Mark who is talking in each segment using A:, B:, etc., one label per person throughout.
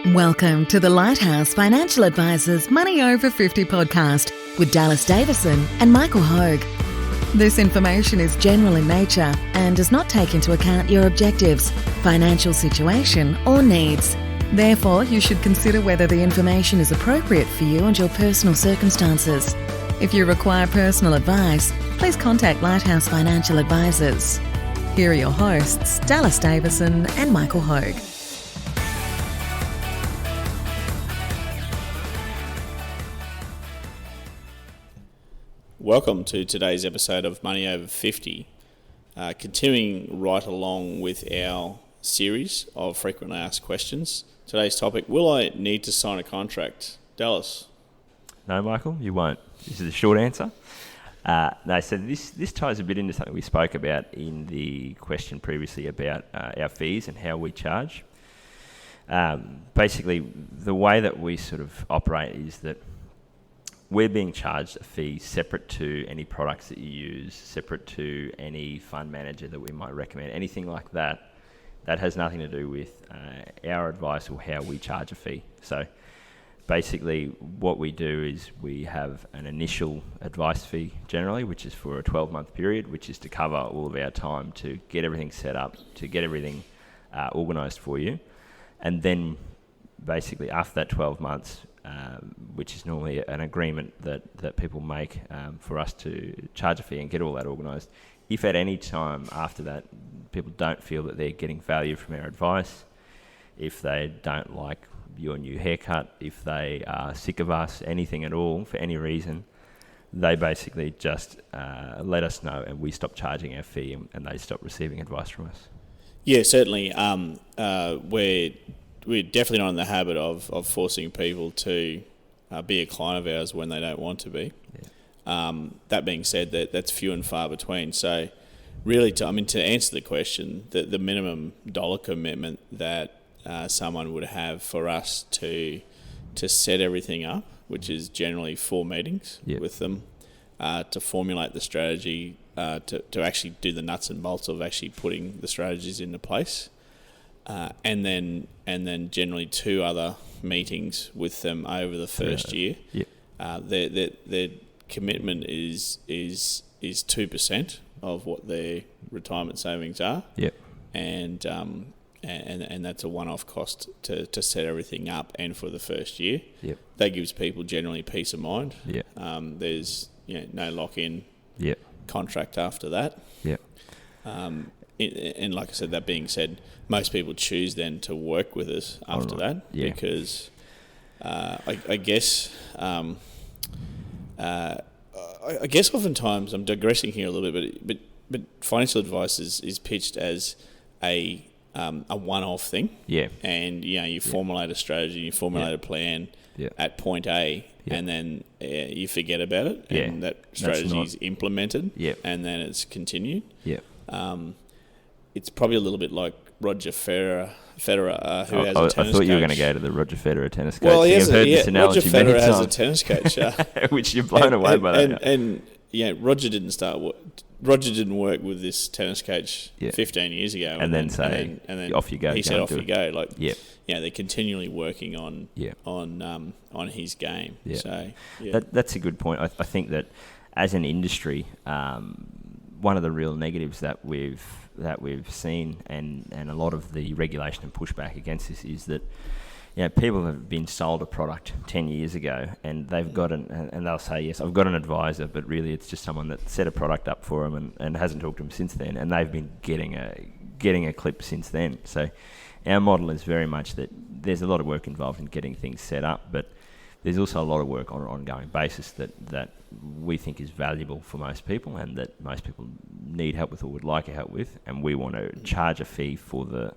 A: Welcome to the Lighthouse Financial Advisors Money Over 50 podcast with Dallas Davison and Michael Hogue. This information is general in nature and does not take into account your objectives, financial situation or needs. Therefore, you should consider whether the information is appropriate for you and your personal circumstances. If you require personal advice, please contact Lighthouse Financial Advisors. Here are your hosts, Dallas Davison and Michael Hogue.
B: Welcome to today's episode of Money Over 50, continuing right along with our series of frequently asked questions. Today's topic, will I need to sign a contract? Dallas?
C: No, Michael, you won't. This is the short answer. So this ties a bit into something we spoke about in the question previously about our fees and how we charge. Basically, the way that we sort of operate is that we're being charged a fee separate to any products that you use, separate to any fund manager that we might recommend, anything like that. That has nothing to do with our advice or how we charge a fee. So basically what we do is we have an initial advice fee generally, which is for a 12-month period, which is to cover all of our time to get everything set up, to get everything organised for you. And then basically after that 12 months, which is normally an agreement that people make for us to charge a fee and get all that organised. If at any time after that people don't feel that they're getting value from our advice, if they don't like your new haircut, if they are sick of us, anything at all, for any reason, they basically just let us know and we stop charging our fee and they stop receiving advice from us.
B: Yeah, certainly. We're definitely not in the habit of forcing people to be a client of ours when they don't want to be. Yeah. That being said, that's few and far between. So really, to answer the question, the minimum dollar commitment that someone would have for us to set everything up, which is generally 4 meetings with them, to formulate the strategy, to actually do the nuts and bolts of actually putting the strategies into place. And then generally 2 other meetings with them over the first year. Yep. Their commitment is 2% of what their retirement savings are. Yep. And that's a one-off cost to set everything up and for the first year. Yep. That gives people generally peace of mind. Yep. There's no lock-in contract after that. Yep. And like I said, that being said, most people choose then to work with us after that because I guess oftentimes I'm digressing here a little bit, but financial advice is pitched as a one-off thing. Yeah. And you formulate a strategy, you formulate a plan at point A, and then you forget about it, and that strategy is implemented, and then it's continued. Yeah. It's probably a little bit like Roger Federer, who has a tennis coach. I thought
C: you were going to go to the Roger Federer tennis coach.
B: Well, Roger Federer has a tennis coach,
C: which you're blown away by that.
B: And Roger didn't work with this tennis coach 15 years ago,
C: and then off you go.
B: He said off you go. They're continually working on his game. Yeah. So
C: that's a good point. I think that as an industry, one of the real negatives that we've seen and a lot of the regulation and pushback against this is that people have been sold a product 10 years ago and they've got and they'll say, yes, I've got an advisor, but really it's just someone that set a product up for them and hasn't talked to them since then, and they've been getting a clip since then. So our model is very much that there's a lot of work involved in getting things set up, but there's also a lot of work on an ongoing basis that we think is valuable for most people and that most people need help with or would like help with, and we want to charge a fee for the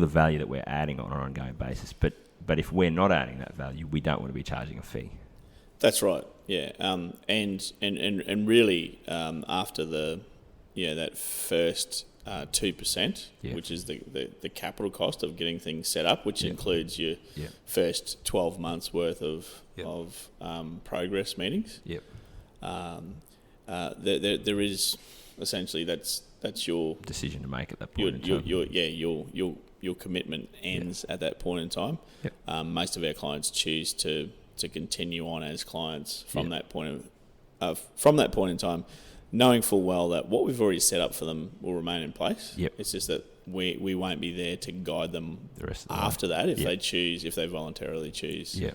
C: value that we're adding on an ongoing basis. But if we're not adding that value, we don't want to be charging a fee.
B: That's right. Yeah. And really after that first 2%, which is the capital cost of getting things set up, which includes your first 12 months worth of progress meetings. Yep. There is essentially that's your
C: decision to make at that point.
B: your commitment ends at that point in time.
C: Yep.
B: Most of our clients choose to continue on as clients from that point in time, knowing full well that what we've already set up for them will remain in place.
C: Yep.
B: It's just that we won't be there to guide them
C: The rest of the
B: after that if they voluntarily choose
C: Yeah.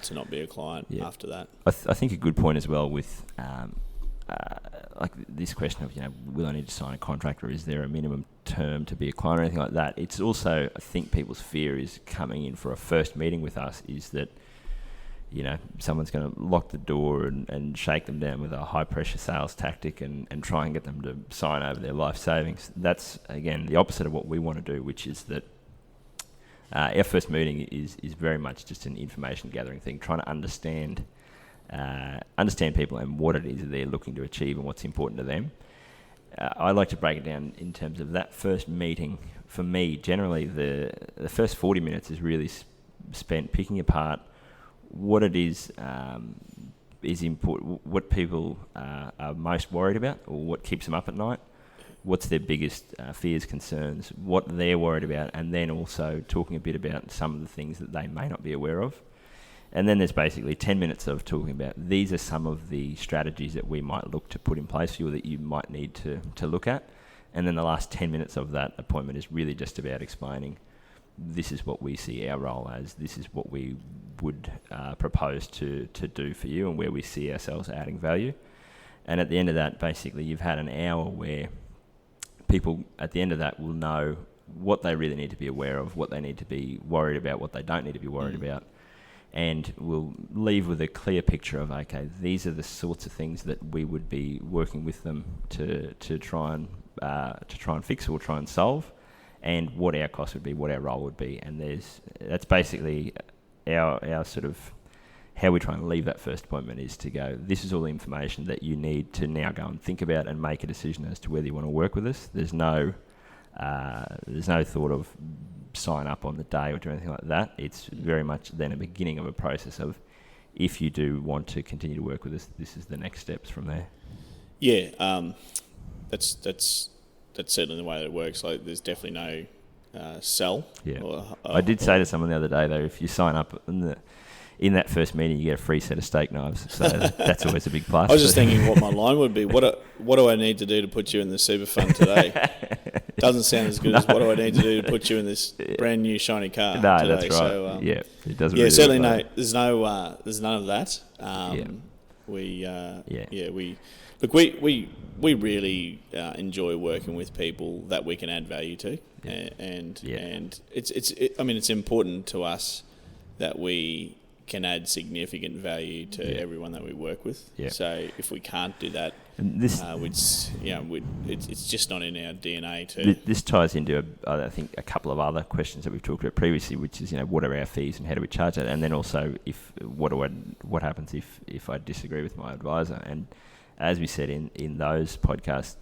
B: to not be a client after that.
C: I think a good point as well with like this question of, will I need to sign a contract, or is there a minimum term to be a client or anything like that? It's also, I think people's fear is coming in for a first meeting with us is that, someone's going to lock the door and shake them down with a high pressure sales tactic and try and get them to sign over their life savings. That's, again, the opposite of what we want to do, which is that our first meeting is very much just an information gathering thing, trying to understand people and what it is that they're looking to achieve and what's important to them. I like to break it down in terms of that first meeting. For me, generally, the first 40 minutes is really spent picking apart what it is important, what people are most worried about, or what keeps them up at night, what's their biggest fears, concerns, what they're worried about, and then also talking a bit about some of the things that they may not be aware of. And then there's basically 10 minutes of talking about these are some of the strategies that we might look to put in place for you, or that you might need to look at. And then the last 10 minutes of that appointment is really just about explaining this is what we see our role as, this is what we would propose to do for you, and where we see ourselves adding value. And at the end of that, basically, you've had an hour where people at the end of that will know what they really need to be aware of, what they need to be worried about, what they don't need to be worried about. And we'll leave with a clear picture of, okay, these are the sorts of things that we would be working with them to try and fix or try and solve, and what our cost would be, what our role would be. And that's basically our sort of how we try and leave that first appointment, is to go, this is all the information that you need to now go and think about and make a decision as to whether you want to work with us. There's no thought of sign up on the day or do anything like that. It's very much then a beginning of a process of, if you do want to continue to work with us, this is the next steps from there.
B: Yeah, that's certainly the way that it works. Like, there's definitely no sell.
C: Yeah, I did say to someone the other day though, if you sign up in that first meeting, you get a free set of steak knives. So that's always a big plus.
B: I was just thinking what my line would be. What do I need to do to put you in the super fund today? Doesn't sound as good as what do I need to do to put you in this brand new shiny car
C: no,
B: today.
C: That's right. So, it doesn't.
B: Yeah,
C: really
B: certainly no. There's none of that. We really enjoy working with people that we can add value to, and it's important to us that we can add significant value to everyone that we work with. Yeah. So if we can't do that, it's just not in our DNA.
C: This ties into I think a couple of other questions that we've talked about previously, which is what are our fees and how do we charge that, and then also what happens if I disagree with my advisor. And as we said in those podcasts,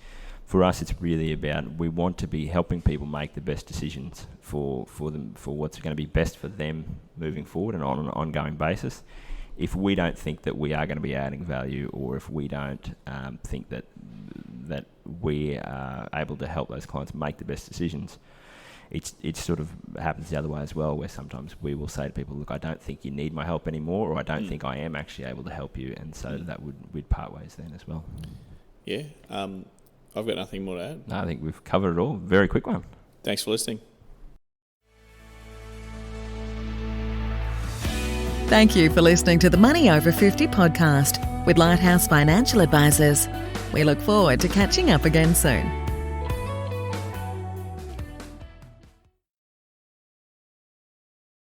C: for us, it's really about, we want to be helping people make the best decisions for them, for what's going to be best for them moving forward and on an ongoing basis. If we don't think that we are going to be adding value, or if we don't think that we are able to help those clients make the best decisions, it sort of happens the other way as well, where sometimes we will say to people, look, I don't think you need my help anymore, or I don't think I am actually able to help you, and so we'd part ways then as well.
B: Yeah. I've got nothing more to add.
C: No, I think we've covered it all. Very quick one.
B: Thanks for listening.
A: Thank you for listening to the Money Over 50 podcast with Lighthouse Financial Advisors. We look forward to catching up again soon.